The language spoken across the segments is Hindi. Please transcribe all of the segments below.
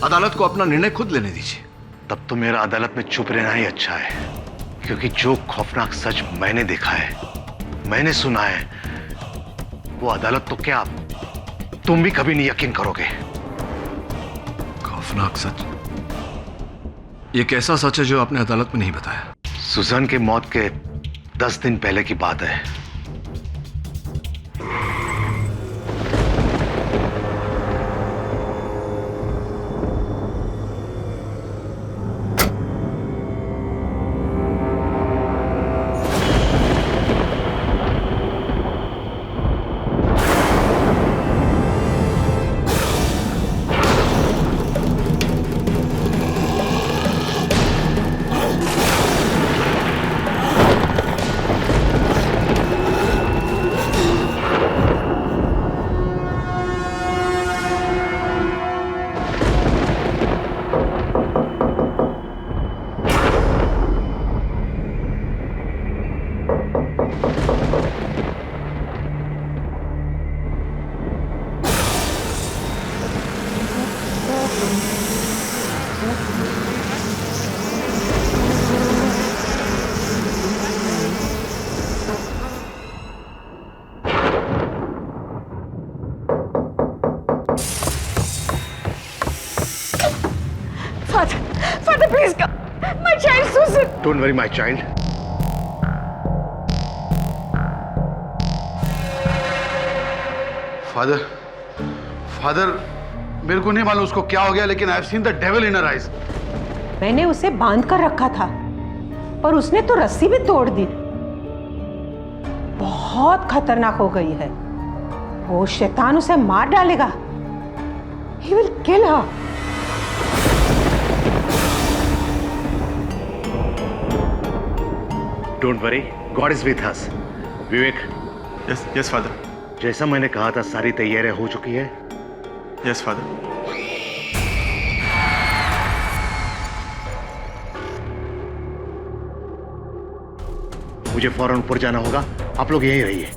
अदालत को अपना निर्णय खुद लेने दीजिए। तब तो मेरा अदालत में चुप रहना ही अच्छा है, क्योंकि जो खौफनाक सच मैंने देखा है, मैंने सुना है, वो अदालत तो क्या तुम भी कभी नहीं यकीन करोगे। खौफनाक सच? ये कैसा सच है जो आपने अदालत में नहीं बताया? सुजन की मौत के 10 दिन पहले की बात है। Father, please come. My child, Susan. Don't worry, my child. Father, मेरे को नहीं मालूम उसको क्या हो गया, लेकिन I have seen the devil in her eyes. मैंने उसे बांध कर रखा था, पर उसने तो रस्सी भी तोड़ दी। बहुत खतरनाक हो गई है। वो शैतान उसे मार डालेगा। He will kill her. Don't worry, God is with us. Vivek. Yes, Father. जैसा मैंने कहा था, सारी तैयारियां हो चुकी है? Yes, Father. मुझे फौरन ऊपर जाना होगा, आप लोग यहीं रहिए।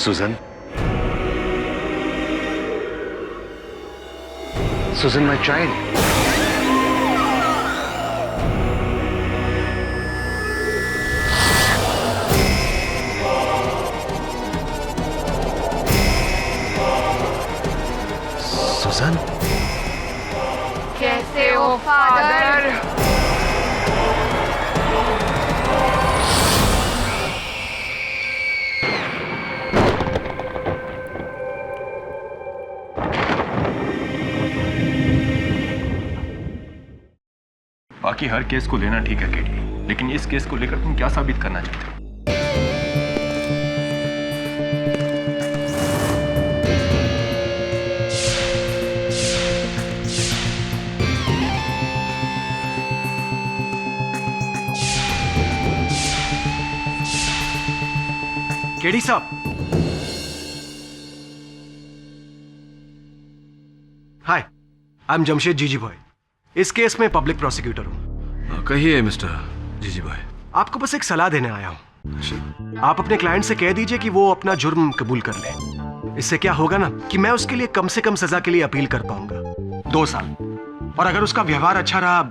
Susan? Susan, my child. Susan? कैसे हो फादर? बाकी हर केस को लेना ठीक है केटी, लेकिन इस केस को लेकर तुम क्या साबित करना चाहते हो? केडी साहब, हाय, आई एम जमशेद जीजी बॉय। इस केस में पब्लिक प्रोसिक्यूटर हूं। कहिए मिस्टर जीजी बॉय। आपको बस एक सलाह देने आया हूं। आप अपने क्लाइंट से कह दीजिए कि वो अपना जुर्म कबूल कर ले। इससे क्या होगा ना कि मैं उसके लिए कम से कम सजा के लिए अपील कर पाऊंगा 2 साल, और अगर उसका व्यवहार अच्छा रहा,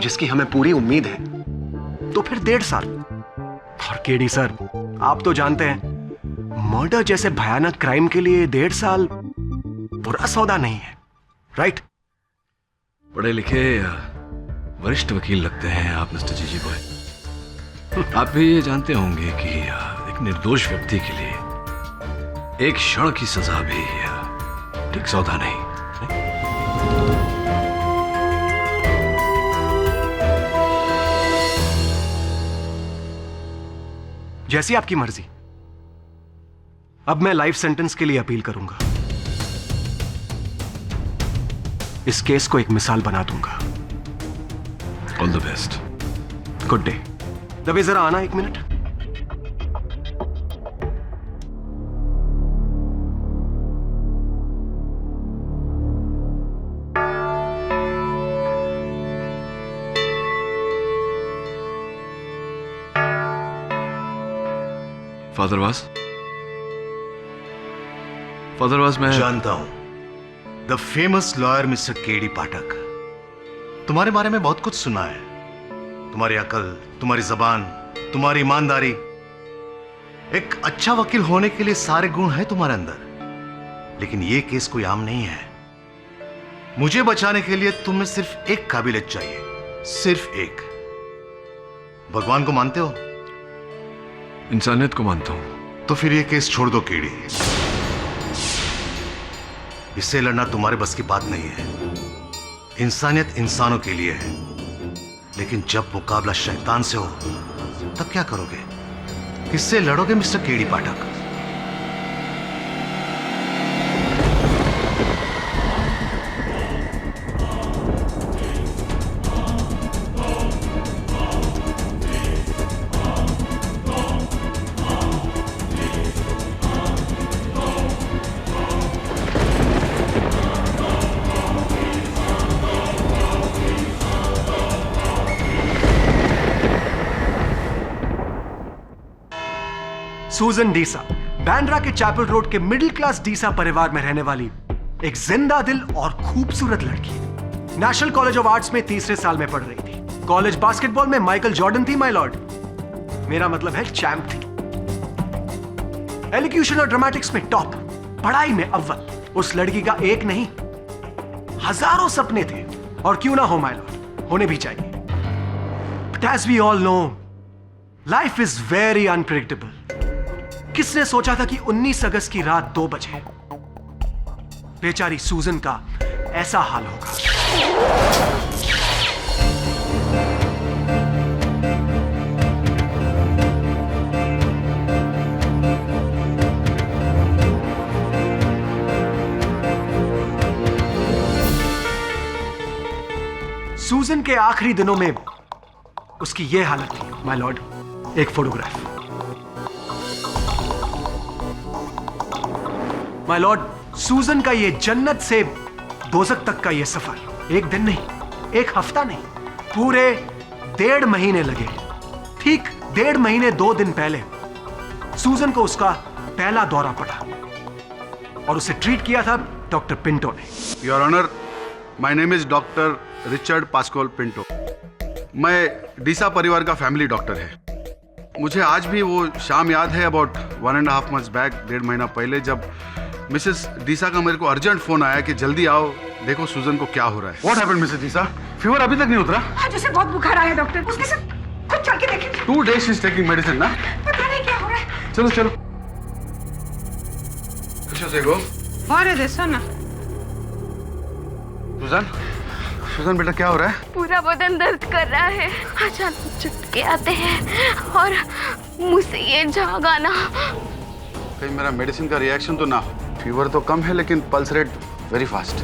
जिसकी हमें पूरी उम्मीद है, तो फिर 1.5 साल। और केडी सर, आप तो जानते हैं मर्डर जैसे भयानक क्राइम के लिए 1.5 साल बुरा सौदा नहीं है, राइट? पढ़े लिखे वरिष्ठ वकील लगते हैं आप मिस्टर जीजी बॉय। आप भी ये जानते होंगे कि एक निर्दोष व्यक्ति के लिए एक क्षण की सजा भी ठीक सौदा नहीं। जैसी आपकी मर्जी। अब मैं लाइफ सेंटेंस के लिए अपील करूंगा। इस केस को एक मिसाल बना दूंगा। All the best. Good day. दबे जरा आना 1 मिनट। फादरवास मैं जानता हूं, the famous lawyer mister KD Pathak. तुम्हारे बारे में बहुत कुछ सुना है। तुम्हारी अकल, तुम्हारी जबान, तुम्हारी ईमानदारी। एक अच्छा वकील होने के लिए सारे गुण हैं तुम्हारे अंदर, लेकिन यह केस कोई आम नहीं है। मुझे बचाने के लिए तुम्हें सिर्फ एक काबिलियत चाहिए, सिर्फ एक। भगवान को मानते हो? इंसानियत को मानता हूं। तो फिर यह केस छोड़ दो केडी। इससे लड़ना तुम्हारे बस की बात नहीं है। इंसानियत इंसानों के लिए है, लेकिन जब मुकाबला शैतान से हो तब क्या करोगे? किससे लड़ोगे मिस्टर केडी पाठक? सूजन डीसा बैंड्रा के चैपल रोड के मिडिल क्लास डीसा परिवार में रहने वाली एक जिंदा दिल और खूबसूरत लड़की। नेशनल कॉलेज ऑफ आर्ट्स में 3रे साल में पढ़ रही थी। कॉलेज बास्केटबॉल में माइकल जॉर्डन थी, माय लॉर्ड। मेरा मतलब है चैंप थी। एलोक्यूशन और ड्रामेटिक्स में टॉप, पढ़ाई में अव्वल। उस लड़की का एक नहीं, हजारों सपने थे, और क्यों ना हो माय लॉर्ड, होने भी चाहिए। But as we all know, life is very unpredictable. किसने सोचा था कि 19 अगस्त की रात 2 बजे बेचारी सूजन का ऐसा हाल होगा। सूजन के आखिरी दिनों में उसकी यह हालत थी माय लॉर्ड। एक फोटोग्राफ। माय लॉर्ड, सूजन का ये जन्नत से दोज़ख तक का ये सफर 1 दिन नहीं, 1 हफ्ता नहीं, पूरे 1.5 महीने लगे। ठीक 1.5 महीने 2 दिन पहले सूजन को उसका पहला दौरा पड़ा, और उसे ट्रीट किया था डॉक्टर पिंटो ने। Your honour, my name is doctor Richard Pascoal Pinto. मैं डीसा परिवार का फैमिली डॉक्टर है। मुझे आज भी वो शाम याद है, अबाउट 1.5 मंथ्स बैक, 1.5 महीना पहले, जब मिसेस डीसा का मेरे को अर्जेंट फोन आया कि जल्दी आओ, देखो सूजन को क्या हो रहा है। What happened Mrs Deesa? Fever अभी तक नहीं उतरा? आज उसे बहुत बुखार आया डॉक्टर। उसके साथ खुद चल के देखें। 2 days she is taking medicine ना? पता नहीं क्या हो रहा है। चलो चलो। कुछ देखो। और देखो ना। सूजन बेटा, क्या हो रहा है? पूरा बदन दर्द कर रहा है, अचानक झटके आते हैं और मुंह से ये झाग आना। कहीं मेरा मेडिसिन का रिएक्शन तो ना हो? फीवर तो कम है, लेकिन पल्स रेट वेरी फास्ट।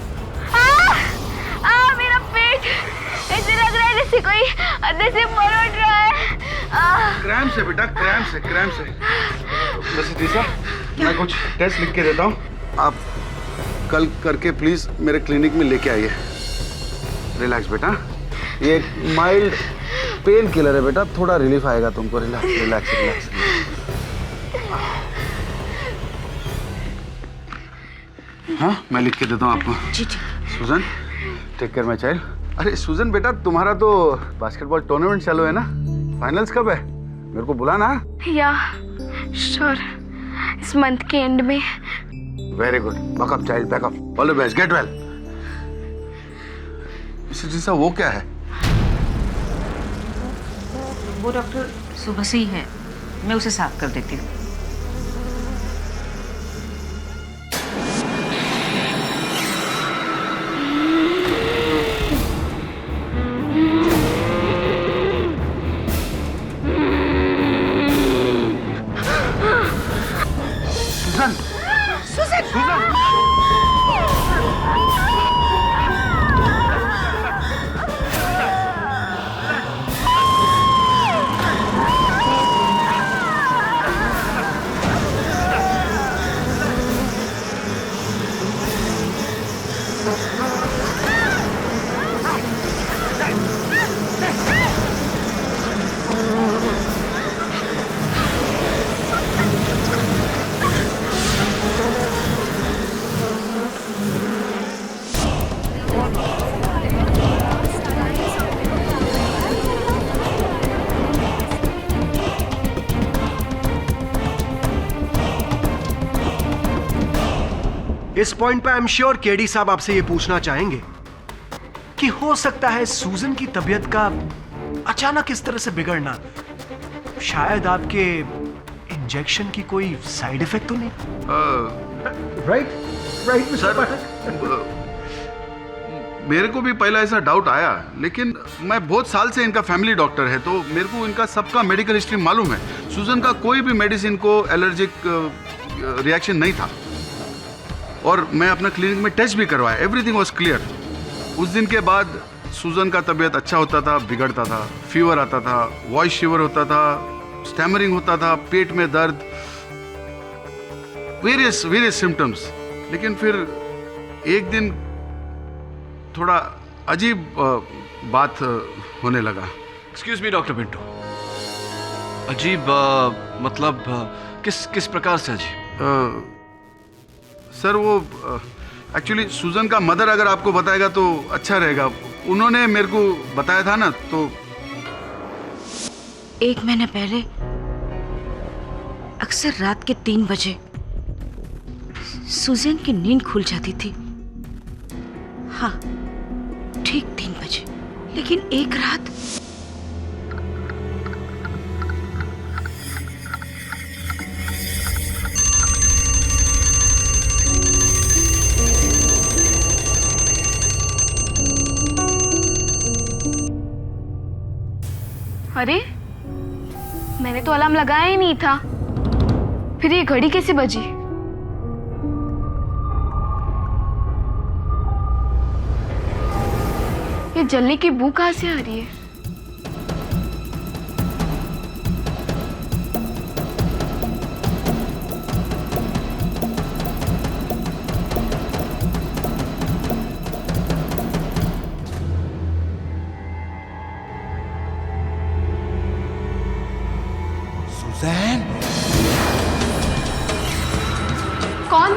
मेरा पेट ऐसे लग रहा है जैसे कोई अंदर से मरोड़ रहा है। क्रैम्प से बेटा, क्रैम्प से। मिसेस डीसा, मैं कुछ टेस्ट लिख के देता हूँ, आप कल करके प्लीज मेरे क्लिनिक में लेके आइए। रिलैक्स बेटा, ये एक माइल्ड पेन किलर है बेटा, थोड़ा रिलीफ आएगा तुमको। रिलैक्स। हाँ, मैं लिख के देता हूँ आपको। जी। सूजन, टेक केयर माय चाइल्ड। अरे सूजन बेटा, तुम्हारा तो बास्केटबॉल टूर्नामेंट चालू है ना? फाइनल्स कब है? मेरे को बुलाना। या श्योर, इस मंथ के एंड में। Very good, backup child, backup. All the best, get well. Mrs D'Sa, वो क्या है? वो डॉक्टर सुबह से ही है, मैं उसे साफ कर देती हूँ। इस पॉइंट पे आई एम श्योर केडी साहब आपसे ये पूछना चाहेंगे कि हो सकता है सूजन की तबीयत का अचानक इस तरह से बिगड़ना शायद आपके इंजेक्शन की कोई साइड इफेक्ट तो नहीं? राइट सर, मेरे को भी पहला ऐसा डाउट आया, लेकिन मैं बहुत साल से इनका फैमिली डॉक्टर है तो मेरे को इनका सबका मेडिकल हिस्ट्री मालूम है। सूजन का कोई भी मेडिसिन को एलर्जिक रिएक्शन नहीं था और मैं अपना क्लिनिक में टेस्ट भी करवाया, एवरीथिंग वाज क्लियर। उस दिन के बाद सूजन का तबीयत अच्छा होता था, बिगड़ता था, फीवर आता था, वॉइस शिवर होता था, स्टैमरिंग होता था, पेट में दर्द, वेरियस सिम्टम्स। लेकिन फिर एक दिन थोड़ा अजीब बात होने लगा। एक्सक्यूज मी डॉक्टर पिंटो, अजीब मतलब किस प्रकार से अजीब? सर वो एक्चुअली सूजन का मदर अगर आपको बताएगा तो अच्छा रहेगा। उन्होंने मेरे को बताया था ना। तो 1 महीने पहले अक्सर रात के 3 बजे सुजैन की नींद खुल जाती थी। हाँ, ठीक 3 बजे। लेकिन एक रात अरे, मैंने तो अलार्म लगाया ही नहीं था, फिर ये घड़ी कैसे बजी? ये जलने की बू कहाँ से आ रही है? सुजैन, कौन?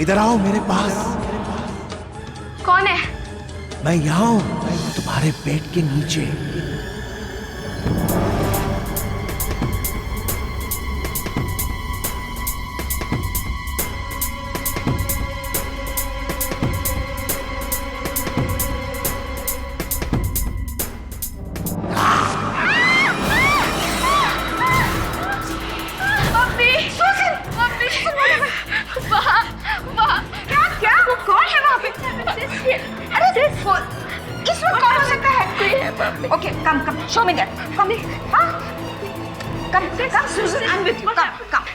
इधर आओ मेरे पास। कौन है? मैं यहाँ हूँ, तुम्हारे पेट के नीचे। Okay, come, show me that. Come, huh? Come, Susan, I'm with you. Come.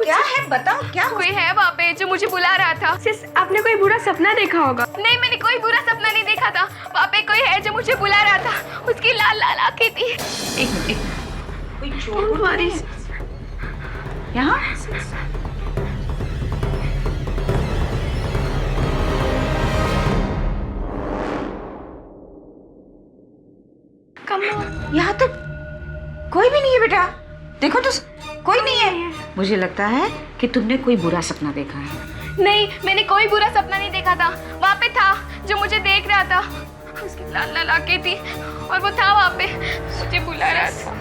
क्या है बताओ, क्या कोई है वहाँ पे जो मुझे बुला रहा था? सिस, आपने कोई बुरा सपना देखा होगा। नहीं, मैंने कोई बुरा सपना नहीं देखा था। वहाँ पे कोई है जो मुझे बुला रहा था। उसकी लाल लाल आंखें थी। एक मिनट, कोई चोट तुम्हारी यहाँ? यहाँ तो कोई भी नहीं है बेटा। देखो तो कोई नहीं है। मुझे लगता है कि तुमने कोई बुरा सपना देखा है। नहीं, मैंने कोई बुरा सपना नहीं देखा था। वहाँ पे था जो मुझे देख रहा था। उसकी लाल लाल आंखें थी और वो था वहाँ पे, मुझे बुला रहा था।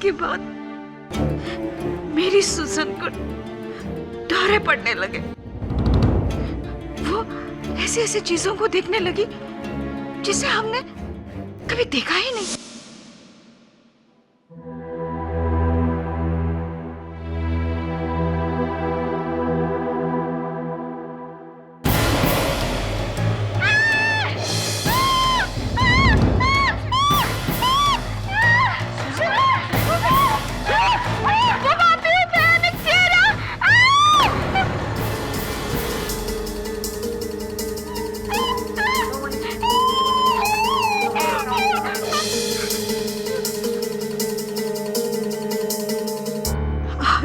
के बाद मेरी सुजन को दौरे पड़ने लगे। वो ऐसी ऐसी चीजों को देखने लगी जिसे हमने कभी देखा ही नहीं।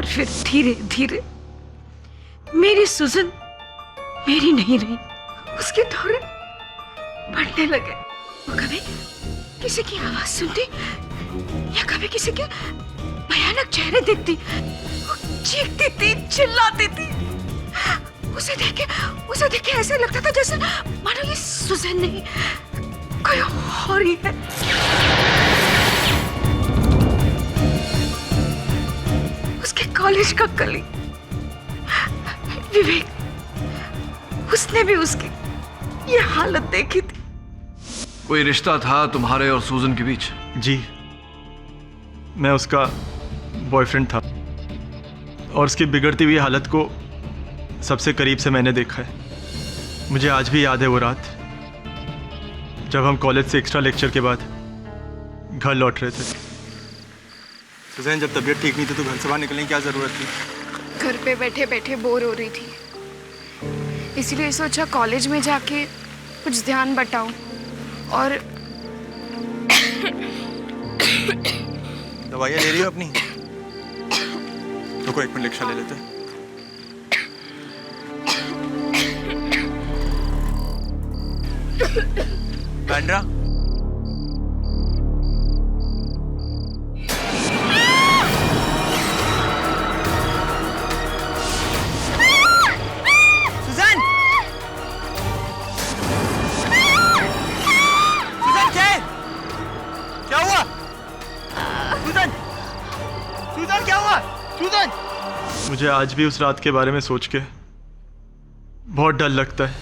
फिर धीरे धीरे मेरी सुजन मेरी नहीं रही, उसके दौरे बढ़ने लगे। वो कभी किसी की आवाज सुनती या कभी किसी के भयानक चेहरे देखती, वो चीखती थी, चिल्लाती थी। उसे देख के ऐसे लगता था जैसे मानो ये सुजन नहीं कोई और ही है। उसके कॉलेज का कली विवेक, उसने भी उसकी ये हालत देखी थी। कोई रिश्ता था तुम्हारे और सूजन के बीच? जी, मैं उसका बॉयफ्रेंड था और उसकी बिगड़ती हुई हालत को सबसे करीब से मैंने देखा है। मुझे आज भी याद है वो रात जब हम कॉलेज से एक्स्ट्रा लेक्चर के बाद घर लौट रहे थे। सुजैन, जब तबीयत ठीक नहीं थी तो घर से बाहर निकलने की क्या ज़रूरत थी? घर पे बैठे बैठे बोर हो रही थी, इसलिए सोचा कॉलेज में जाके कुछ ध्यान बटाऊं। और दवाइयाँ ले रही हो अपनी? रुको, एक मिनट रिक्शा ले लेते हैं। बैंड्रा, सुजैन! सुजैन, क्या हुआ? सुजैन! सुजैन, क्या हुआ? सुजैन! मुझे आज भी उस रात के बारे में सोच के बहुत डर लगता है।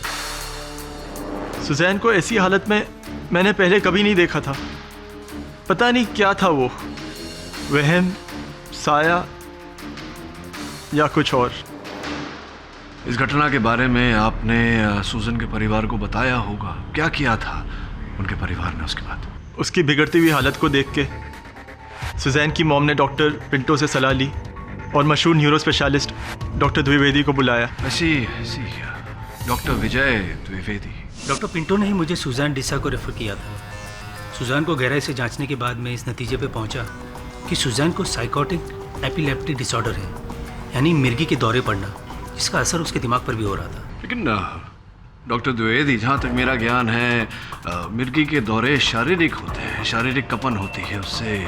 सुजैन को ऐसी हालत में मैंने पहले कभी नहीं देखा था। पता नहीं क्या था वो, वहम, साया या कुछ और। इस घटना के बारे में आपने सूजन के परिवार को बताया होगा। क्या किया था उनके परिवार ने उसके बाद? उसकी बिगड़ती हुई हालत को देख के सुजैन की मॉम ने डॉक्टर पिंटो से सलाह ली और मशहूर न्यूरो स्पेशलिस्ट डॉक्टर द्विवेदी को बुलाया। ऐसी डॉक्टर विजय द्विवेदी। डॉक्टर पिंटो ने ही मुझे सुजान डिसा को रेफर किया था। सुजान को गहराई से जांचने के बाद मैं इस नतीजे पे पहुंचा कि सुजान को साइकोटिक एपिलेप्टिक डिसऑर्डर है, यानी मिर्गी के दौरे पड़ना, जिसका असर उसके दिमाग पर भी हो रहा था। लेकिन डॉक्टर द्विवेदी, जहाँ तक मेरा ज्ञान है, मिर्गी के दौरे शारीरिक होते हैं, शारीरिक कंपन होती है, उससे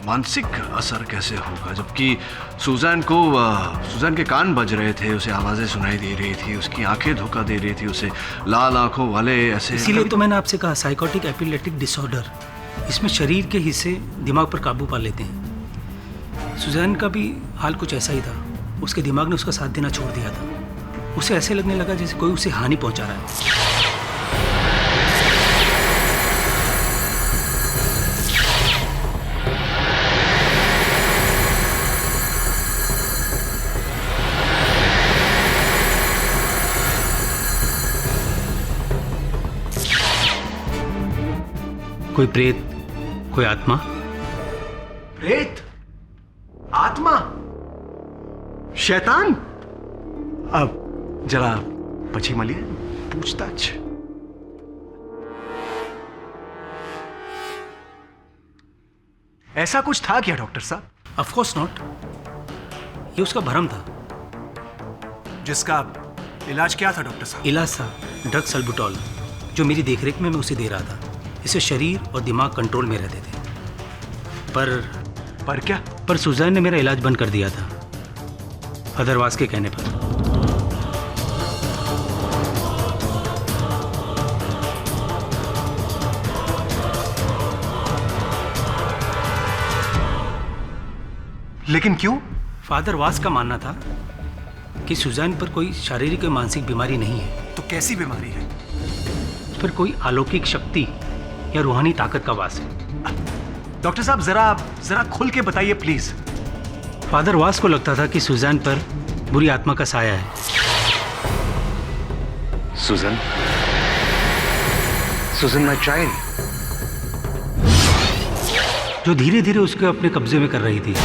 मानसिक असर कैसे होगा? जबकि सूजन के कान बज रहे थे, उसे आवाज़ें सुनाई दे रही थी, उसकी आंखें धोखा दे रही थी, उसे लाल आंखों वाले ऐसे। इसीलिए तो मैंने आपसे कहा साइकोटिक एपिलेप्टिक डिसऑर्डर, इसमें शरीर के हिस्से दिमाग पर काबू पा लेते हैं। सुजैन का भी हाल कुछ ऐसा ही था। उसके दिमाग ने उसका साथ देना छोड़ दिया था। उसे ऐसे लगने लगा जैसे कोई उसे हानि पहुंचा रहा है। कोई प्रेत, कोई आत्मा। प्रेत, आत्मा, शैतान। अब जरा पची मलिए, पूछताछ। ऐसा कुछ था क्या डॉक्टर साहब? ऑफ कोर्स नॉट, ये उसका भ्रम था। जिसका इलाज क्या था डॉक्टर साहब? इलाज था ड्रग सल्बुटॉल, जो मेरी देखरेख में मैं उसे दे रहा था। इससे शरीर और दिमाग कंट्रोल में रहते थे। पर क्या? पर सुजैन ने मेरा इलाज बंद कर दिया था, अदरवास के कहने पर। लेकिन क्यों? फादर वास का मानना था कि सुजैन पर कोई शारीरिक या मानसिक बीमारी नहीं है। तो कैसी बीमारी है? उस पर कोई अलौकिक शक्ति या रूहानी ताकत का वास है। डॉक्टर साहब जरा खुल के बताइए प्लीज। फादर वास को लगता था कि सुजैन पर बुरी आत्मा का साया है। सुजन, सुजन माय चाइल्ड, जो धीरे धीरे उसके अपने कब्जे में कर रही थी।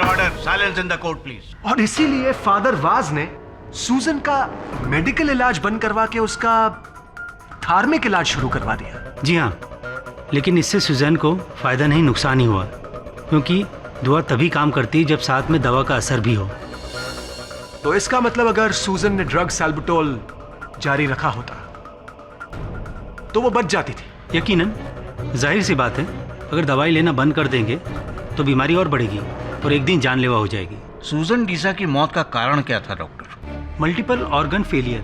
Order, silence in the court please. और इसीलिए फादर वाज ने सूजन का मेडिकल इलाज बंद करवा के उसका धार्मिक इलाज शुरू करवा दिया। जी हाँ, लेकिन इससे सुजैन को फायदा नहीं नुकसान ही हुआ, क्योंकि दुआ तभी काम करती है जब साथ में दवा का असर भी हो। तो इसका मतलब अगर सूजन ने ड्रग सैल्बुटोल जारी रखा होता तो वो बच जाती थी। यकीनन, जाहिर सी बात है, अगर दवाई लेना बंद कर देंगे तो बीमारी और बढ़ेगी और एक दिन जानलेवा हो जाएगी। सूजन डीसा की मौत का कारण क्या था डॉक्टर? मल्टीपल ऑर्गन फेलियर,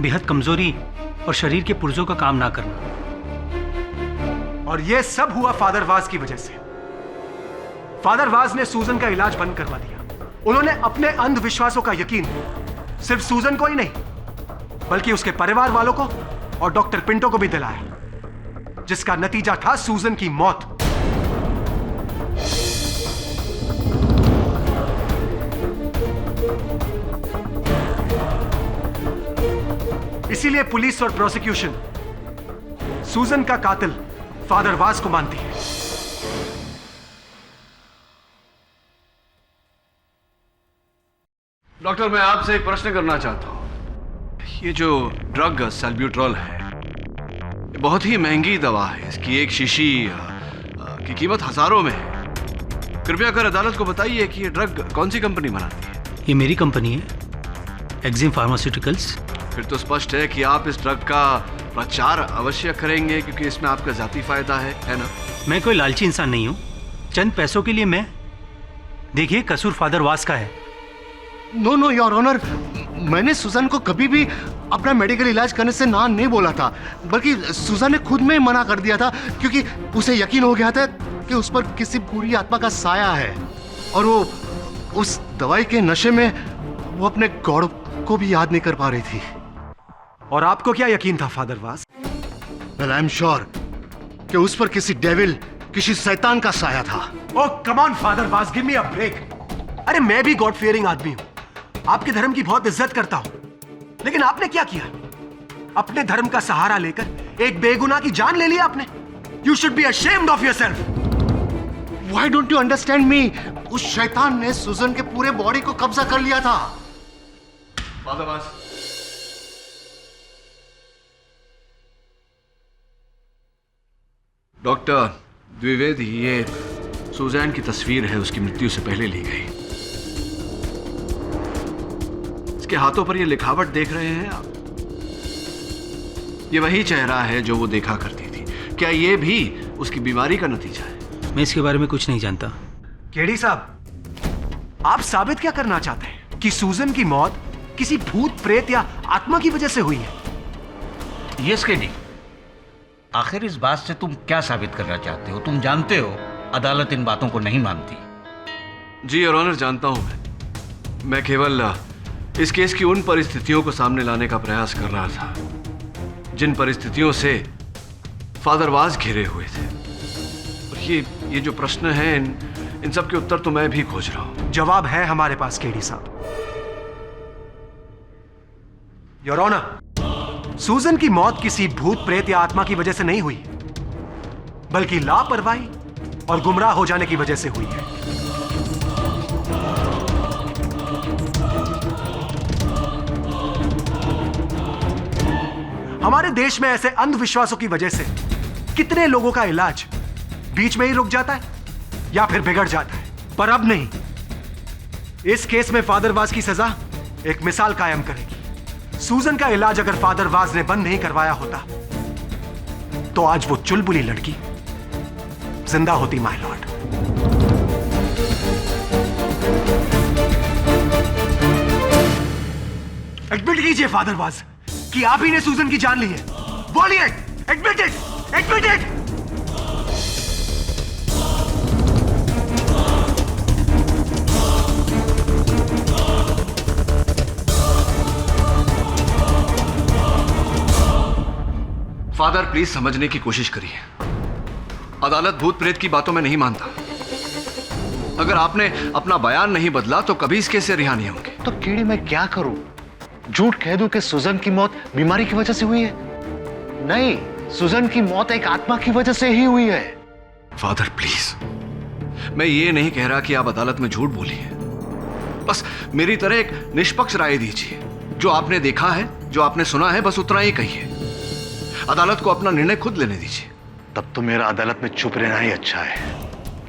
बेहद कमजोरी और शरीर के पुर्जों का काम ना करना। और ये सब हुआ फादर वाज की वजह से। फादर वाज ने सूजन का इलाज बंद करवा दिया। उन्होंने अपने अंधविश्वासों का यकीन सिर्फ सूजन को ही नहीं, बल्कि उसके परिवार वालों को और डॉक्टर पिंटो को भी दिलाया, जिसका नतीजा था सूजन की मौत। इसीलिए पुलिस और प्रोसिक्यूशन सूजन का कातिल फादर वाज को मानती है। डॉक्टर, मैं आपसे एक प्रश्न करना चाहता हूं। ये जो ड्रग सैल्ब्यूट्रॉल है, ये बहुत ही महंगी दवा है। इसकी एक शीशी की कीमत हजारों में है। कृपया कर अदालत को बताइए कि ये ड्रग कौन सी कंपनी बनाती है। ये मेरी कंपनी है, एक्जिम फार्मास्यूटिकल्स। फिर तो स्पष्ट है कि आप इस ड्रग का प्रचार अवश्य करेंगे, क्योंकि इसमें आपका जाती फायदा है ना? मैं कोई लालची इंसान नहीं हूं। चंद पैसों के लिए मैं, देखिए, कसूर फादर वास का है। नो योर ऑनर, मैंने सुजन को कभी भी अपना मेडिकल इलाज करने से ना नहीं बोला था, बल्कि सुजन ने खुद में मना कर दिया था, क्योंकि उसे यकीन हो गया था कि उस पर किसी बुरी आत्मा का साया है, और वो उस दवाई के नशे में वो अपने गॉड को भी याद नहीं कर पा रही थी। और आपको क्या यकीन था father was? Well, I am sure कि उस पर किसी डेविल, किसी शैतान का साया था। Oh come on Father Vaz, give me a break. अरे मैं भी गॉड फियरिंग आदमी हूं, आपके धर्म की बहुत इज्जत करता हूं, लेकिन आपने क्या किया? अपने धर्म का सहारा लेकर एक बेगुनाह की जान ले लिया आपने। You should be ashamed of yourself. Why don't you understand me? उस शैतान ने सुजन के पूरे बॉडी को कब्जा कर लिया था। फादर वाज, डॉक्टर द्विवेदी, ये सुजैन की तस्वीर है, उसकी मृत्यु से पहले ली गई। इसके हाथों पर ये लिखावट देख रहे हैं आप? ये वही चेहरा है जो वो देखा करती थी। क्या ये भी उसकी बीमारी का नतीजा है? मैं इसके बारे में कुछ नहीं जानता। केडी साहब, आप साबित क्या करना चाहते हैं कि सूजन की मौत किसी भूत प्रेत या आत्मा की वजह से हुई है? यस केडी, आखिर इस बात से तुम क्या साबित करना चाहते हो? तुम जानते हो अदालत इन बातों को नहीं मानती। जी योर ऑनर, जानता हूं मैं केवल इस केस की उन परिस्थितियों को सामने लाने का प्रयास कर रहा था जिन परिस्थितियों से फादर वाज घिरे हुए थे। और ये जो प्रश्न है, इन सब के उत्तर तो मैं भी खोज रहा हूं। जवाब है हमारे पास केडी साहब। योर ऑनर, सूजन की मौत किसी भूत प्रेत या आत्मा की वजह से नहीं हुई, बल्कि लापरवाही और गुमराह हो जाने की वजह से हुई है। हमारे देश में ऐसे अंधविश्वासों की वजह से कितने लोगों का इलाज बीच में ही रुक जाता है या फिर बिगड़ जाता है, पर अब नहीं। इस केस में फादर वाज की सजा एक मिसाल कायम करेगी। सूजन का इलाज अगर फादर वाज ने बंद नहीं करवाया होता तो आज वो चुलबुली लड़की जिंदा होती, माय लॉर्ड। एडमिट कीजिए फादरवाज कि आप ही ने सुजन की जान ली है। बोलिए, admit it, admit it. Father please समझने की कोशिश करिए। अदालत भूत प्रेत की बातों में नहीं मानता। अगर आपने अपना बयान नहीं बदला तो कभी इस केस से रिहा नहीं होंगे। तो कीड़ी मैं क्या करूं? झूठ कह दूं कि सुजन की मौत बीमारी की वजह से हुई है? नहीं, सुजन की मौत एक आत्मा की वजह से ही हुई है। फादर प्लीज, मैं ये नहीं कह रहा कि आप अदालत में झूठ बोलिए। बस मेरी तरह एक निष्पक्ष राय दीजिए। जो आपने देखा है, जो आपने सुना है, बस उतना ही कहिए। अदालत को अपना निर्णय खुद लेने दीजिए। तब तो मेरा अदालत में चुप रहना ही अच्छा है,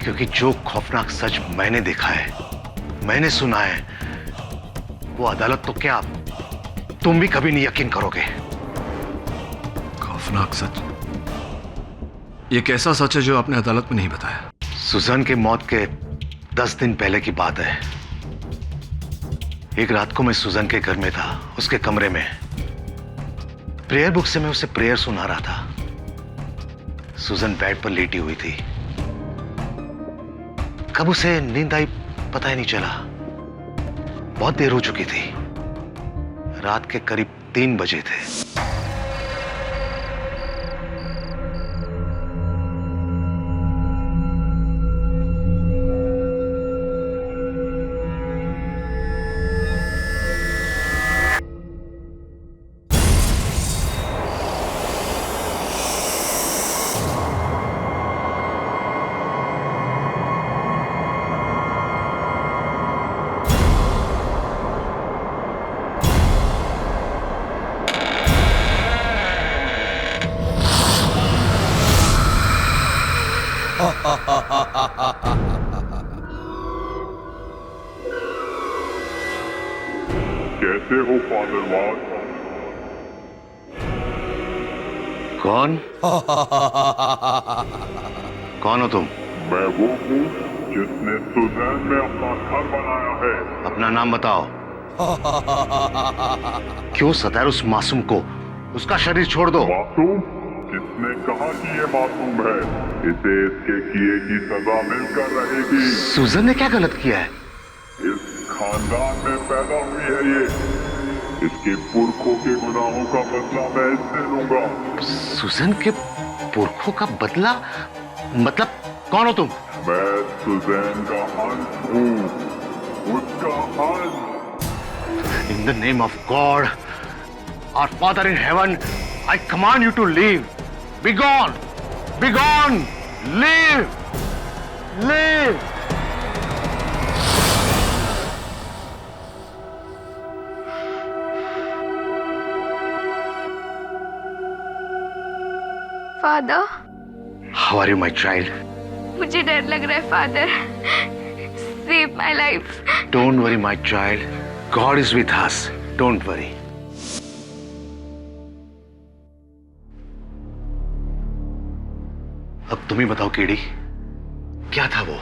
क्योंकि जो खौफनाक सच मैंने देखा है, मैंने सुना है, वो अदालत तो क्या, तुम भी कभी नहीं यकीन करोगे। खौफनाक सच? ये कैसा सच है जो आपने अदालत में नहीं बताया? सुजन के मौत के 10 दिन पहले की बात है। एक रात को मैं सुजन के घर में था, उसके कमरे में। प्रेयर बुक से मैं उसे प्रेयर सुना रहा था। सुजन बेड पर लेटी हुई थी। कब उसे नींद आई पता ही नहीं चला। बहुत देर हो चुकी थी। रात के करीब 3 बजे थे। कैसे हो फादर वाज? कौन? कौन हो तुम? मैं वो हूँ जिसने सुजैन में अपना घर बनाया है। अपना नाम बताओ। क्यों सताया उस मासूम को? उसका शरीर छोड़ दो। मासूम? किसने कहा कि ये मासूम है? इसे इसके किए की सजा मिलकर रहेगी। सुजन ने क्या गलत किया है? इस खानदान में पैदा हुई है ये। इसके पुरखों के गुनाहों का बदला मैं इससे लूंगा। सुजन के पुरखों का बदला? मतलब कौन हो तुम? मैं सुजैन का हंस हूँ, उसका हंस। In the name of God, our Father in heaven, I command you to leave. Be gone! Be gone! Leave! Leave! Father, How are you, my child? मुझे डर लग रहा है father. Save my life. Don't worry, my child. God is with us. Don't worry. अब तुम ही बताओ कीड़ी, क्या था वो?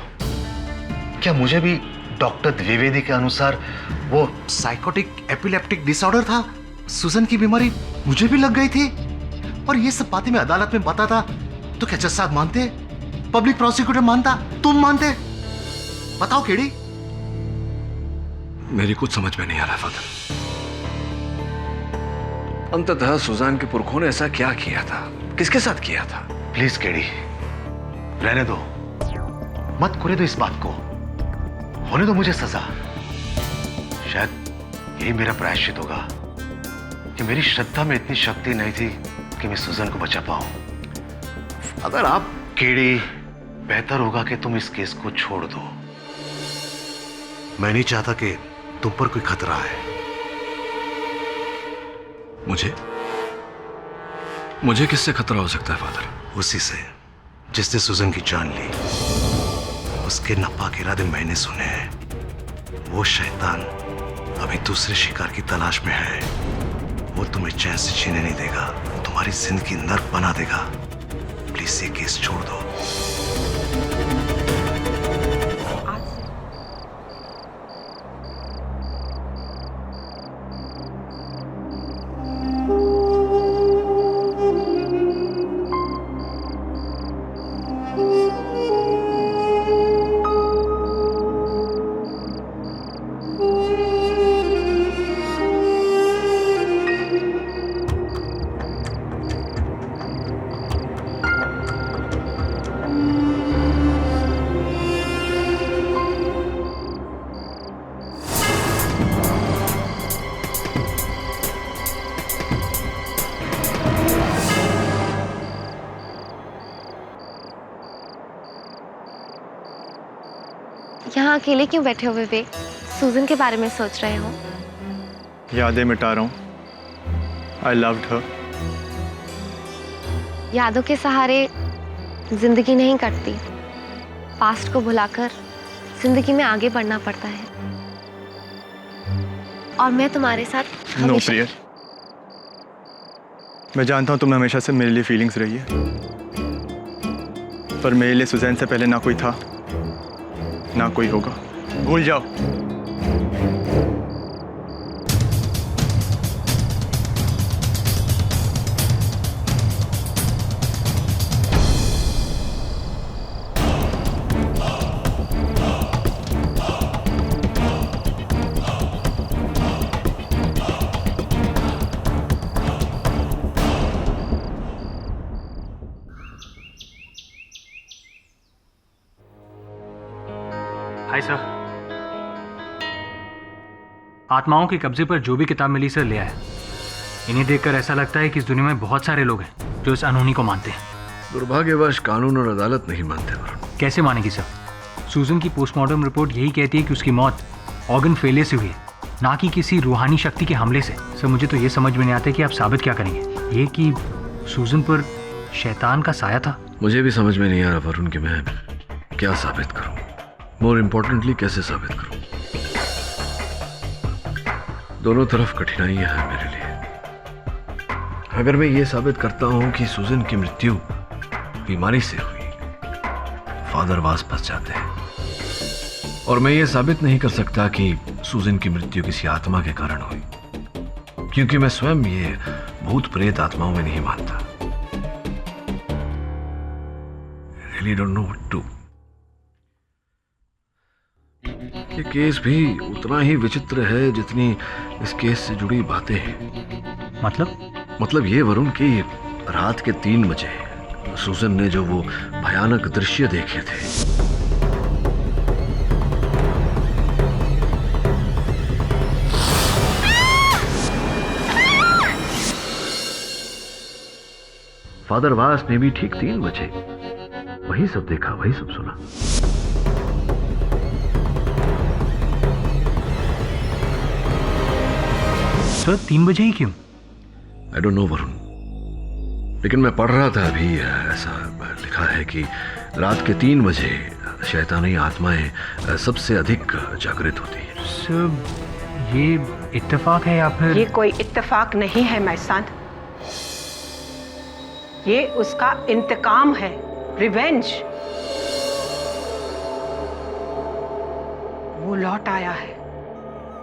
क्या मुझे भी डॉक्टर द्विवेदी के अनुसार वो साइकोटिक एपिलेप्टिक डिसऑर्डर था? सुजन की बीमारी मुझे भी लग गई थी? और ये सब बातें मैं अदालत में बताता तो क्या जज साहब मानते? पब्लिक प्रोसिक्यूटर मानता? तुम मानते? बताओ कीड़ी। मेरी कुछ समझ में नहीं आ रहा फादर। अंततः सुजान के पुरखों ने ऐसा क्या किया था? किसके साथ किया था? प्लीज केडी, रहने दो, मत करे दो इस बात को। होने दो मुझे सजा। शायद यही मेरा प्रायश्चित होगा कि मेरी श्रद्धा में इतनी शक्ति नहीं थी कि मैं सुजन को बचा पाऊं। अगर आप केडी, बेहतर होगा कि तुम इस केस को छोड़ दो। मैं नहीं चाहता कि तुम पर कोई खतरा है। मुझे किससे खतरा हो सकता है फादर? उसी से जिसने सुजन की जान ली। उसके नापाक इरादे मैंने सुने हैं। वो शैतान अभी दूसरे शिकार की तलाश में है। वो तुम्हें चैन से जीने नहीं देगा, तुम्हारी जिंदगी नर्क बना देगा। प्लीज ये केस छोड़ दो। यहाँ अकेले क्यों बैठे हो विवेक? सूजन के बारे में सोच रहे हो? यादें मिटा रहा हूँ। I loved her. यादों के सहारे जिंदगी नहीं कटती। पास्ट को भुलाकर जिंदगी में आगे बढ़ना पड़ता है। और मैं तुम्हारे साथ नो प्रिया, मैं जानता हूँ तुमने हमेशा से मेरे लिए फीलिंग्स रही है, पर मेरे लिए सुजैन से पहले ना कोई था ना कोई होगा। भूल जाओ। हाय सर, आत्माओं के कब्जे पर जो भी किताब मिली सर ले आया। इन्हें देखकर ऐसा लगता है कि इस दुनिया में बहुत सारे लोग हैं जो इस अनहोनी को मानते हैं। दुर्भाग्यवश कानून और अदालत नहीं मानते वरुण। कैसे मानेगी सर? सूजन की पोस्टमार्टम रिपोर्ट यही कहती है कि उसकी मौत ऑर्गन फेलियर से हुई है, ना कि किसी रूहानी शक्ति के हमले से। सर मुझे तो ये समझ में नहीं आता कि आप साबित क्या करेंगे। ये कि सूजन पर शैतान का साया था। मुझे भी समझ में नहीं आ रहा वरुण कि मैं क्या साबित करूं। मोर इम्पोर्टेंटली कैसे साबित करूं। दोनों तरफ कठिनाइयां हैं मेरे लिए। अगर मैं ये साबित करता हूं कि सूजन की मृत्यु बीमारी से हुई, फादर वास फंस जाते हैं। और मैं ये साबित नहीं कर सकता कि सूजन की मृत्यु किसी आत्मा के कारण हुई, क्योंकि मैं स्वयं ये भूत प्रेत आत्माओं में नहीं मानता। Really don't know what to. ये केस भी उतना ही विचित्र है जितनी इस केस से जुड़ी बातें हैं। मतलब ये वरुण कि रात के 3 बजे सूजन ने जो वो भयानक दृश्य देखे थे, फादर वास ने भी ठीक 3 बजे वही सब देखा, वही सब सुना। सर 3 बजे ही क्यों? आई डोंट नो वरुण, लेकिन मैं पढ़ रहा था अभी, ऐसा लिखा है कि रात के 3 बजे शैतानी आत्माएं सबसे अधिक जागृत होती है। सर ये इत्तेफाक है या फिर? ये कोई इत्तेफाक नहीं है मैसांत, ये उसका इंतकाम है, रिवेंज। वो लौट आया है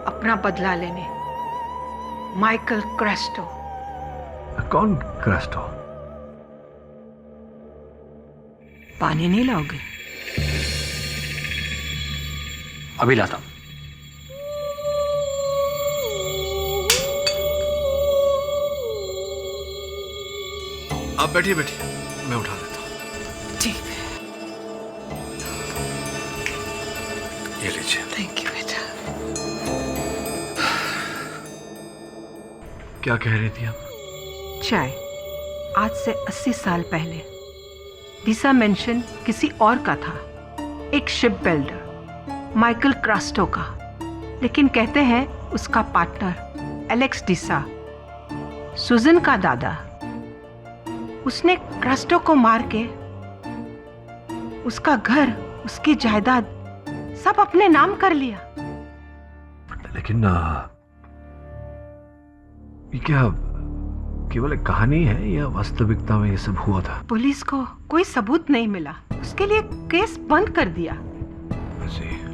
अपना बदला लेने। माइकल क्रेस्टो। कौन क्रेस्टो? पानी नहीं लाओगे? अभी लाता हूं। आप बैठिए बैठिए, मैं उठा देता हूं। ठीक है। ये लीजिए। थैंक यू बेटा। क्या कह रही थी आप? चाय। आज से 80 साल पहले डीसा मेंशन किसी और का था, एक शिप बिल्डर माइकल क्रास्टो का। लेकिन कहते हैं उसका पार्टनर एलेक्स डीसा, सुजन का दादा, उसने क्रास्टो को मार के उसका घर, उसकी जायदाद सब अपने नाम कर लिया। लेकिन ये क्या केवल एक कहानी है या वास्तविकता में ये सब हुआ था? पुलिस को कोई सबूत नहीं मिला, उसके लिए केस बंद कर दिया।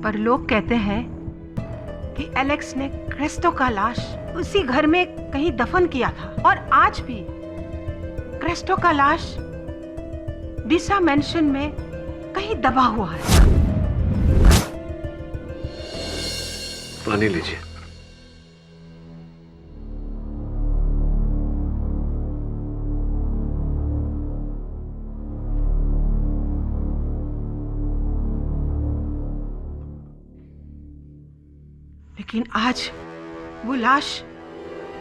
पर लोग कहते हैं कि एलेक्स ने क्रेस्टो का लाश उसी घर में कहीं दफन किया था, और आज भी क्रेस्टो का लाश डीसा मेंशन में कहीं दबा हुआ है। पानी लीजिए। लेकिन आज वो लाश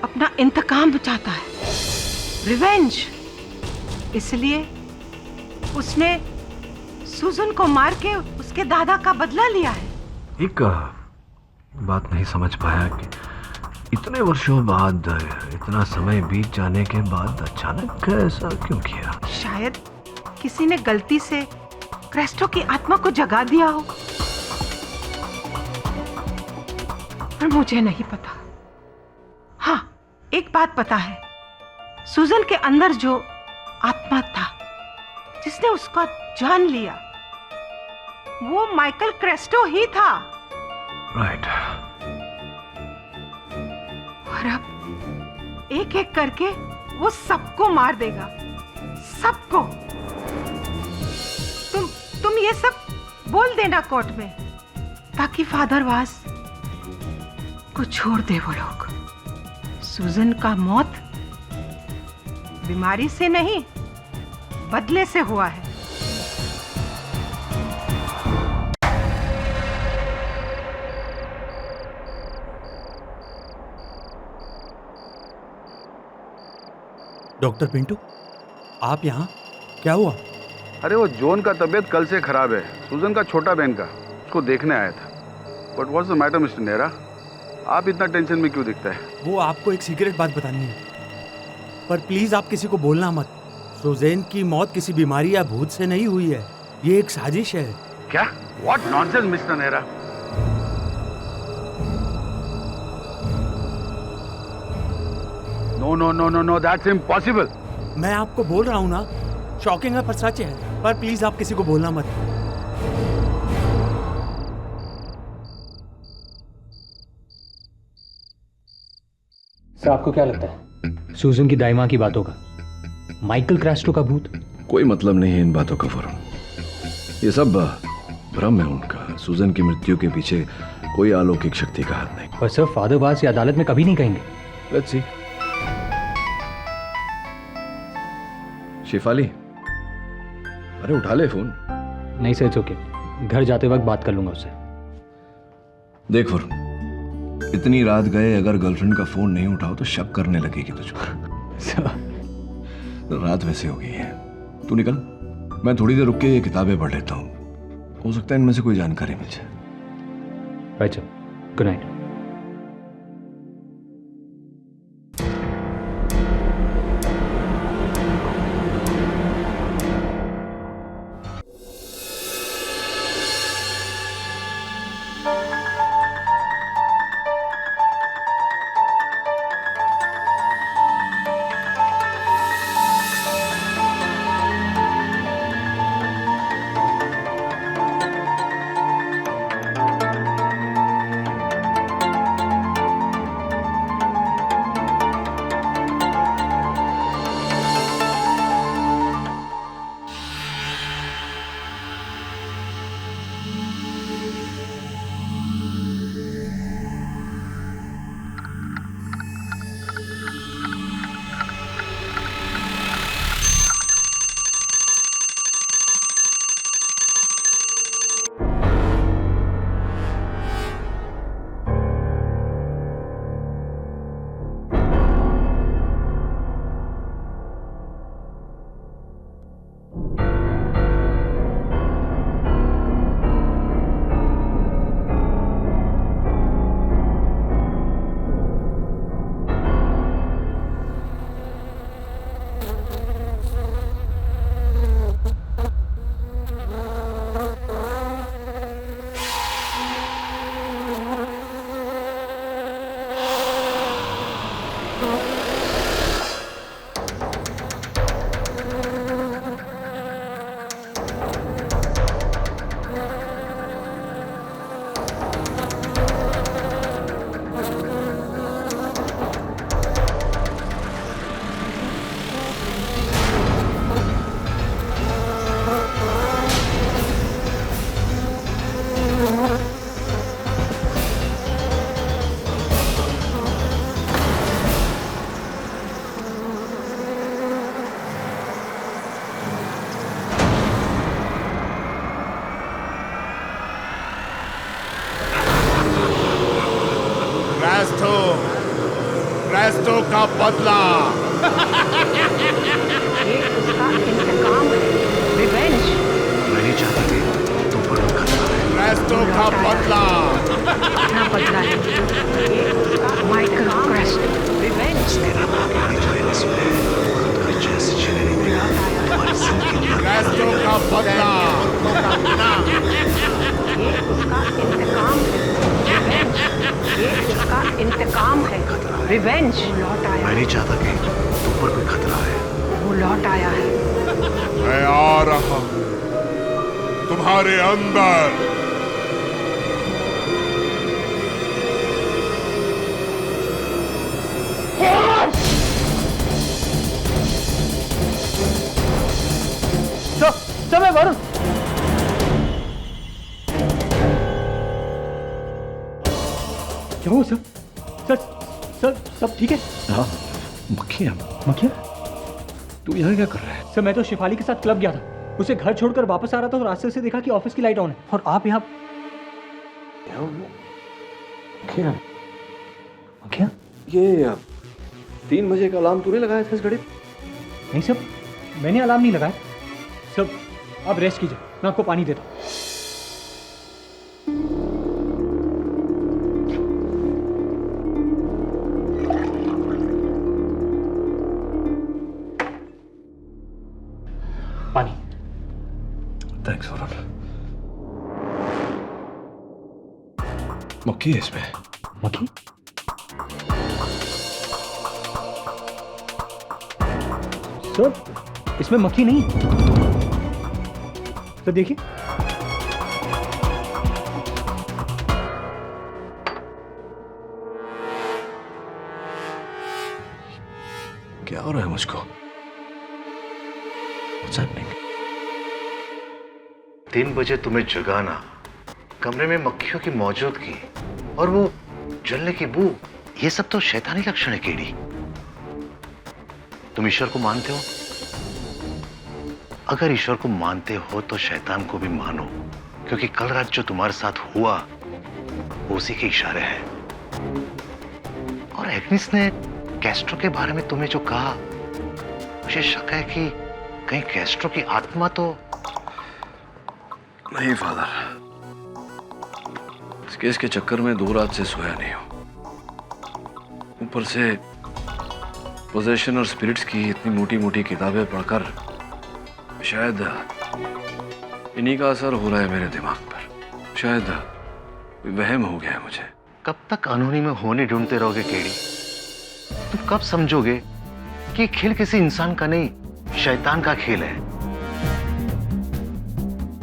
अपना इंतकाम चाहता है, रिवेंज। इसलिए उसने सुजन को मार के उसके दादा का बदला लिया है। एक बात नहीं समझ पाया कि इतने वर्षों बाद, इतना समय बीत जाने के बाद अचानक ऐसा क्यों किया? शायद किसी ने गलती से क्रेस्टो की आत्मा को जगा दिया हो, पर मुझे नहीं पता। हाँ, एक बात पता है, सुजन के अंदर जो आत्मा था जिसने उसका जान लिया, वो माइकल क्रेस्टो ही था। राइट। और अब एक एक करके वो सबको मार देगा, सबको। तुम ये सब बोल देना कोर्ट में, ताकि फादर वास को छोड़ दे वो लोग। सुजन का मौत बीमारी से नहीं, बदले से हुआ है। डॉक्टर पिंटू, आप यहाँ? क्या हुआ? अरे वो जॉन का तबीयत कल से खराब है, सुजन का छोटा बहन का, उसको देखने आया था। But what's the matter mister Nehra, आप इतना टेंशन में क्यों दिखता है? वो आपको एक सीक्रेट बात बतानी है, पर प्लीज आप किसी को बोलना मत। सुजैन की मौत किसी बीमारी या भूत से नहीं हुई है, ये एक साजिश है। क्या? What nonsense mister Nehra. No no no no no, that's impossible. मैं आपको बोल रहा हूँ ना, शॉकिंग है पर सच है, पर प्लीज आप किसी को बोलना मत। सर, आपको क्या लगता है सुजन की दाई माँ की बातों का, माइकल क्रेस्टो का भूत? कोई मतलब नहीं है इन बातों का वरुण, ये सब भ्रम है उनका। सुजन की मृत्यु के पीछे कोई अलौकिक शक्ति का हाथ नहीं। पर सर, फादर वास ये अदालत में कभी नहीं कहेंगे। Let's see. शेफाली, अरे उठा ले फोन। नहीं सर, इट्स ओके, घर जाते वक्त बात कर लूंगा उससे। देख वरुण, इतनी रात गए, अगर गर्लफ्रेंड का फोन नहीं उठाओ तो शक करने लगेगी तुझको। रात वैसे हो गई है, तू निकल, मैं थोड़ी देर रुक के ये किताबें पढ़ लेता हूँ, हो सकता है इनमें से कोई जानकारी मिल जाए। अच्छा, गुड नाइट। क्रेस्टो का बदला। ये उसका इंतकाम है, रिवेंज। नहीं चाहती थी तो बड़ा खतरा है। क्रेस्टो का बदला अपना बदला माइकल क्रास्टो रिवेंज क्रास्टो का बदला ये उसका इंतकाम है रिवेंज लौट आया। मैं नहीं चाहता कि तुम पर कोई खतरा है। वो लौट आया है। मैं आ रहा हूं तुम्हारे अंदर। सब है वरुण। क्या हुआ सर? सर सब ठीक है? हाँ, मक्खियाँ। तू यहाँ क्या कर रहा है? सर मैं तो शिफाली के साथ क्लब गया था, उसे घर छोड़कर वापस आ रहा था और रास्ते से देखा कि ऑफिस की लाइट ऑन है और आप यहाँ। मक्खियाँ? ये 3 बजे का अलार्म तूने लगाया था इस घड़ी? नहीं सर, मैंने अलार्म नहीं लगाया। सब आप रेस्ट कीजिए, मैं आपको पानी देता हूँ। पानी। थैंक्स वरुण। मक्खी है इसमें। मक्खी? सर इसमें मक्खी नहीं। सर देखिए। क्या हो रहा है मुझको? What's happening? 3 बजे तुम्हें जगाना, कमरे में मक्खियों की मौजूदगी और वो जलने की बू, ये सब तो शैतानी लक्षण है केडी। तुम ईश्वर को मानते हो? अगर ईश्वर को मानते हो तो शैतान को भी मानो, क्योंकि कल रात जो तुम्हारे साथ हुआ वो उसी के इशारे हैं। और एग्निस ने कैस्ट्रो के बारे में तुम्हें जो कहा, मुझे शक है कि कहीं कैस्ट्रो की आत्मा तो नहीं फादर, इस केस के चक्कर में 2 रात से सोया नहीं हूं। ऊपर से पोजेशन और स्पिरिट्स की इतनी मोटी मोटी किताबें पढ़कर शायद इन्हीं का असर हो रहा है मेरे दिमाग पर। शायद वहम हो गया है मुझे। कब तक अनहोनी में होने ढूंढते रहोगे केडी? तुम कब समझोगे कि खेल किसी इंसान का नहीं, शैतान का खेल है,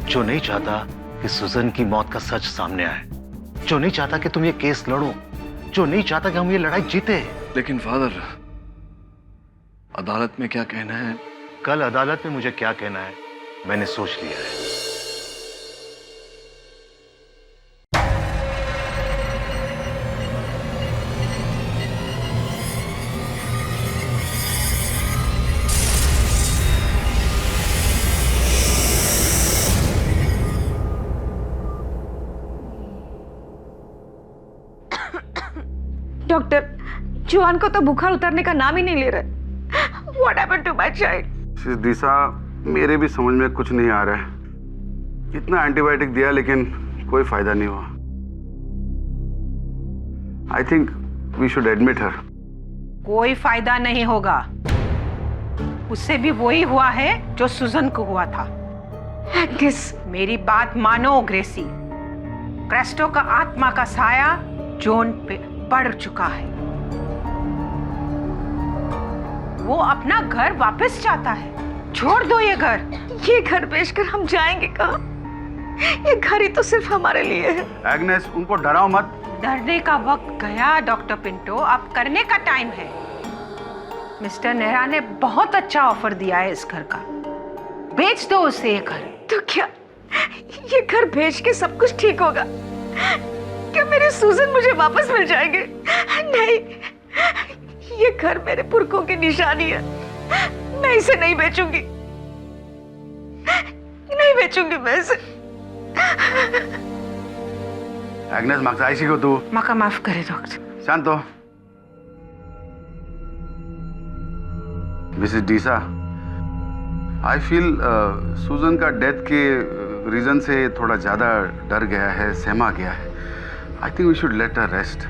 जो नहीं चाहता कि सुजन की मौत का सच सामने आए, जो नहीं चाहता कि तुम ये केस लड़ो, जो नहीं चाहता कि हम ये लड़ाई जीते। लेकिन फादर, अदालत में क्या कहना है? कल अदालत में मुझे क्या कहना है मैंने सोच लिया है। डॉक्टर, जुआन को तो बुखार उतरने का नाम ही नहीं ले रहा। What happened to my child? दिशा, मेरे भी समझ में कुछ नहीं आ रहा है। कितना एंटीबायोटिक दिया लेकिन कोई फायदा नहीं हुआ। I think we should admit her. कोई फायदा नहीं होगा, उससे भी वही हुआ है जो सुजन को हुआ था। एग्नेस, मेरी बात मानो ग्रेसी, क्रेस्टो का आत्मा का साया जोन पे पड़ चुका है। वो अपना घर वापस चाहता है। छोड़ दो ये घर। ये घर बेचकर हम जाएंगे कहाँ? ये घर ही तो सिर्फ हमारे लिए है। एग्नेस, उनको डराओ मत। डरने का वक्त गया डॉक्टर पिंटो, अब करने का टाइम है। मिस्टर नेहरा ने बहुत अच्छा ऑफर दिया है इस घर का, बेच दो उसे ये घर। तो क्या ये घर बेच के सब कुछ ठीक होगा? क्या मेरे सूजन मुझे वापस मिल जाएंगे? नहीं, ये घर मेरे पुरखों की निशानी है। मैं इसे नहीं बेचूंगी, नहीं बेचूंगी मैं इसे। एग्नेस, मागचा को तू माका माफ करे डॉक्टर। शांत हो। मिसेस डीसा, आई फील सुजन का डेथ के रीज़न से थोड़ा ज़्यादा डर गया है, सहमा गया है। I think we should let her rest.